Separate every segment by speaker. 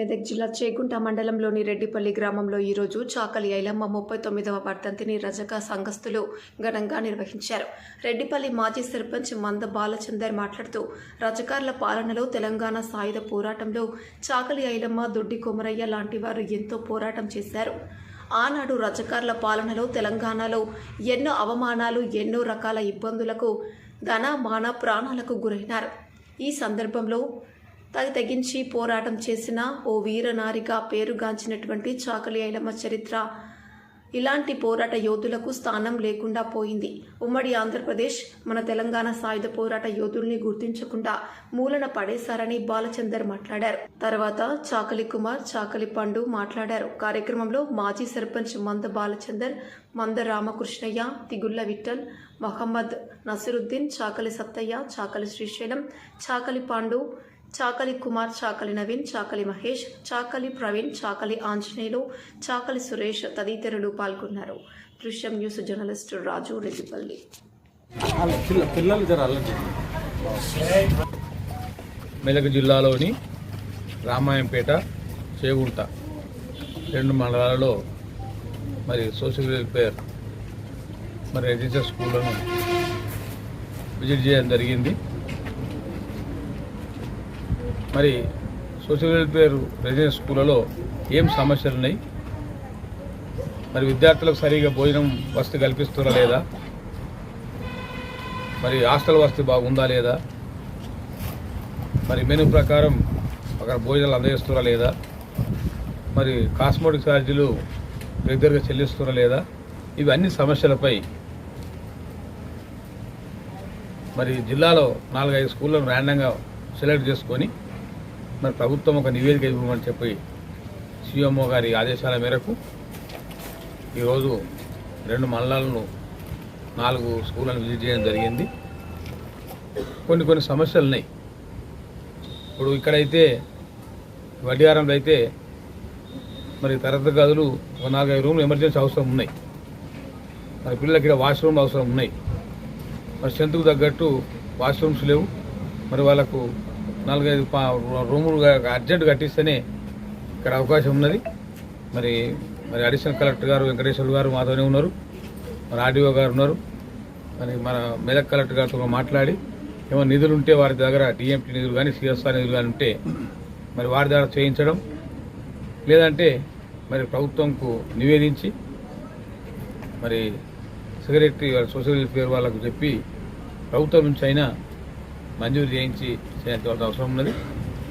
Speaker 1: మెదక్ జిల్లా చేగుంట మండలంలోని రెడ్డిపల్లి గ్రామంలో ఈరోజు చాకలి ఐలమ్మ 39వ వర్ధంతిని రజక సంఘస్థులు ఘనంగా నిర్వహించారు. రెడ్డిపల్లి మాజీ సర్పంచ్ మంద బాలచందర్ మాట్లాడుతూ రజకార్ల పాలనలో తెలంగాణ సాయుధ పోరాటంలో చాకలి ఐలమ్మ, దొడ్డి కొమరయ్య లాంటి వారు ఎంతో పోరాటం చేశారు. ఆనాడు రజకార్ల పాలనలో తెలంగాణలో ఎన్నో అవమానాలు, ఎన్నో రకాల ఇబ్బందులకు, ధన మాన ప్రాణాలకు గురైనారు. ఈ సందర్భంలో తెగించి పోరాటం చేసిన ఓ వీరనారిగా పేరుగాంచినటువంటి చాకలి ఐలమ్మ చరిత్ర ఇలాంటి పోరాట యోధులకు స్థానం లేకుండా పోయింది. ఉమ్మడి ఆంధ్రప్రదేశ్ మన తెలంగాణ సాయుధ పోరాట యోధుల్ని గుర్తించకుండా మూలన పడేశారని బాలచందర్ మాట్లాడారు. తర్వాత చాకలి కుమార్, చాకలి పండు మాట్లాడారు. కార్యక్రమంలో మాజీ సర్పంచ్ మంద బాలచందర్, మంద రామకృష్ణయ్య, తిగుళ్ల విఠల్, మహమ్మద్ నసిరుద్దీన్, చాకలి సత్తయ్య, చాకలి శ్రీశైలం, చాకలి పాండు, చాకలి కుమార్, చాకలి నవీన్, చాకలి మహేష్, చాకలి ప్రవీణ్, చాకలి ఆంజనేయులు, చాకలి సురేష్ తదితరులు పాల్గొన్నారు. దృశ్యం న్యూస్ జర్నలిస్ట్ రాజు, రెడ్డిపల్లి.
Speaker 2: మెదక్ జిల్లాలోని రామాయంపేట, చేగుంట రెండు మండలాలలో మరి సోషల్ వెల్ఫేర్ మరి రెసిడెన్షియల్ స్కూళ్లను విజిట్ చేయడం జరిగింది. మరి సోషల్ వెల్ఫేర్ రెసిడెన్షియల్ స్కూళ్ళలో ఏం సమస్యలు ఉన్నాయి, మరి విద్యార్థులకు సరిగా భోజనం వసతి కల్పిస్తారా లేదా, మరి హాస్టల్ వసతి బాగుందా లేదా, మరి మెనూ ప్రకారం అక్కడ భోజనాలు అందజేస్తారా లేదా, మరి కాస్మోటిక్ ఛార్జీలు రెగ్యులర్గా చెల్లిస్తారా లేదా, ఇవన్నీ సమస్యలపై మరి జిల్లాలో 4-5 స్కూళ్ళను ర్యాండంగా సెలెక్ట్ చేసుకొని మరి ప్రభుత్వం ఒక నివేదిక ఇవ్వమని చెప్పి సీఎంఓ గారి ఆదేశాల మేరకు ఈరోజు 2 మండలాలను 4 స్కూళ్ళను విజిట్ చేయడం జరిగింది. కొన్ని సమస్యలు ఉన్నాయి. ఇప్పుడు ఇక్కడైతే వడ్డియారంలో అయితే మరి తరగతి గదులు 4-5 రూమ్లు ఎమర్జెన్సీ అవసరం ఉన్నాయి. మరి పిల్లలకి ఇక్కడ వాష్రూమ్ అవసరం ఉన్నాయి. మరి స్ట్రెంత్కు తగ్గట్టు వాష్రూమ్స్ లేవు. మరి వాళ్ళకు 4-5 రూములు అర్జెంట్ కట్టిస్తేనే ఇక్కడ అవకాశం ఉన్నది. మరి అడిషనల్ కలెక్టర్ గారు వెంకటేశ్వర గారు మాతోనే ఉన్నారు, మరి ఆర్డీఓ గారు ఉన్నారు. మరి మన మెదక్ కలెక్టర్ గారితో మాట్లాడి ఏమైనా నిధులు ఉంటే వారి దగ్గర డిఎంటీ నిధులు కానీ సిఎస్ఆర్ నిధులు కానీ ఉంటే మరి వారి దగ్గర చేయించడం, లేదంటే మరి ప్రభుత్వంకు నివేదించి మరి సెక్రటరీ సోషల్ వెల్ఫేర్ వాళ్ళకు చెప్పి ప్రభుత్వం నుంచి అయినా మంజూరు చేయించి చేయాల్సిన అవసరం ఉన్నది.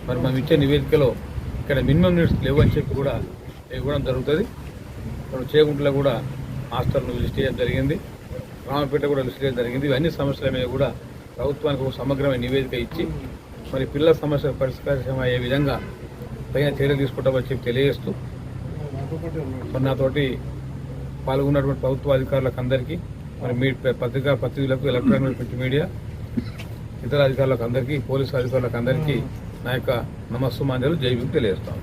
Speaker 2: మరి మనం ఇచ్చే నివేదికలో ఇక్కడ మినిమం నీడ్స్ లేవని చెప్పి కూడా ఇవ్వడం జరుగుతుంది. మనం చేగుంటలో కూడా హాస్టల్ను లిస్ట్ చేయడం జరిగింది, రామపేట కూడా లిస్ట్ చేయడం జరిగింది. ఇవన్నీ సమస్యల మీద కూడా ప్రభుత్వానికి ఒక సమగ్రమైన నివేదిక ఇచ్చి మరి పిల్లల సమస్యలు పరిష్కారం అయ్యే విధంగా పైన చర్యలు తీసుకుంటామని చెప్పి తెలియజేస్తూ మరి నాతోటి పాల్గొన్నటువంటి ప్రభుత్వ అధికారులకు అందరికీ, మరి పత్రికా ప్రతినిధులకు, ఎలక్ట్రానిక్ ప్రింట్ మీడియా, ఇతర అధికారులకు అందరికీ, పోలీసు అధికారులకు అందరికీ నా యొక్క నమస్సుమాంజలు, జై భీమ్ తెలియజేస్తాను.